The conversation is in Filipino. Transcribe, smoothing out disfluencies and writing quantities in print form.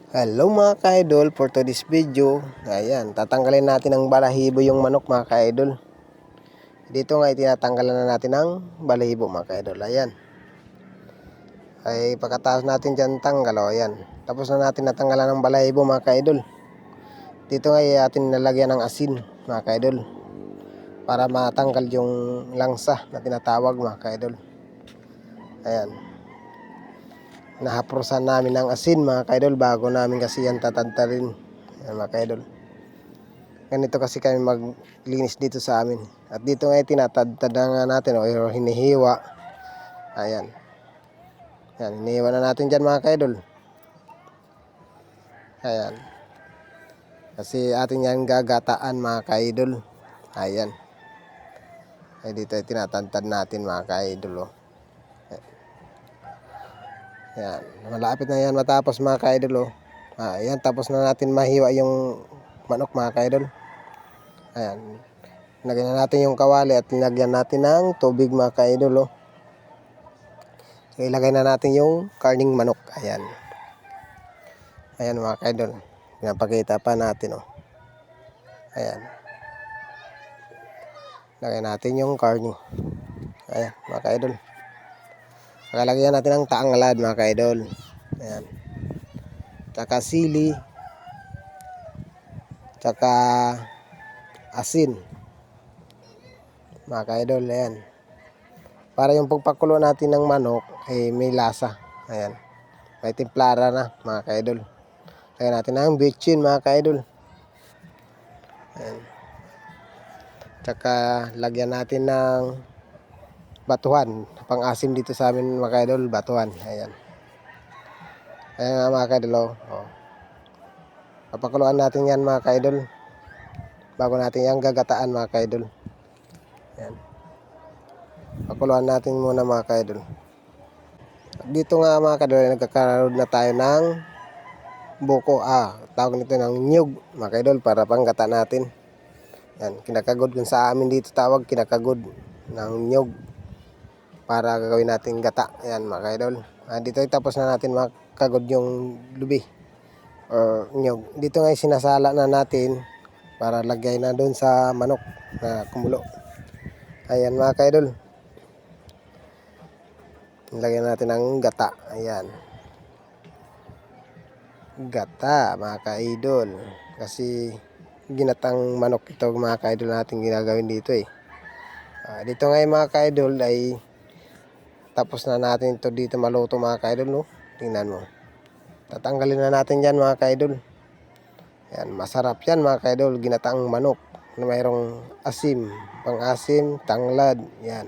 Hello mga ka-idol, for today's video, ayan, tatanggalin natin ng balahibo yung manok mga ka-idol. Dito nga itinatanggalan na natin ng balahibo mga ka-idol, ayan. Ay pagkatapos natin dyan tanggal, ayan. Tapos na natin natanggalan ng balahibo mga ka-idol. Dito nga atin nalagyan ng asin mga ka-idol, para matanggal yung langsa na tinatawag mga ka-idol. Ayan. Nahaprosan namin ng asin mga ka-idol bago namin kasi yan tatadtarin. Ayan mga ka-idol. Ganito kasi kami maglinis dito sa amin. At dito nga tinatadtad na nga natin o hinihiwa. Ayan. Ayan, hinihiwa na natin dyan mga ka-idol. Ayan. Kasi atin yan gagataan mga ka-idol. Ayan. Ay dito ay tinatadtad natin mga ka-idol. Ayan. Malapit na yan matapos mga ka-idol. Ayan, tapos na natin mahiwa yung manok mga ka-idol. Ayan. Lagyan na natin yung kawali at nilagyan natin ng tubig mga ka-idol. So, ilagay na natin yung karning manok. Ayan. Ayan mga ka-idol. Pinapakita pa natin. Ayan. Lagyan natin yung karning. Ayan mga ka-idol. Lagyan natin ng tanglad mga ka-idol. Ayan. Tsaka sili. Tsaka asin. Mga ka-idol, ayan. Para yung pagpakulo natin ng manok ay may lasa. Ayan. May timplara na mga ka-idol. Lagyan natin ng bitchin mga ka-idol. Ayan. Tsaka lagyan natin ng batuhan. Pang-asim dito sa amin mga ka-idol, batuhan. Ayan. Ayan nga mga ka-idol. Papakuluan natin yan mga ka-idol. Bago natin yan gagataan mga ka-idol. Ayan. Pakuluan natin muna mga ka-idol. Dito nga mga ka-idol, nagkakaroon na tayo ng buko. Tawag nito ng nyug mga ka-idol, para panggata natin. Yan, kinakagod kung sa amin dito tawag, kinakagod ng nyug para gagawin natin gata. Yan mga ka-idol. Dito ay tapos na natin makagod yung lubi or nyug. Dito nga sinasala na natin para lagay na doon sa manok na kumulo. Ayan mga ka-idol. Lagyan natin ng gata. Ayan. Gata mga ka-idol. Kasi ginatang manok ito mga ka-idol natin ginagawin dito dito ngayon mga ka-idol ay tapos na natin ito dito maluto mga ka-idol. Tingnan mo. Tatanggalin na natin yan mga ka-idol. Ayan, masarap yan mga ka-idol. Ginataang manok na mayroong asim, pang-asim, tanglad. Yan.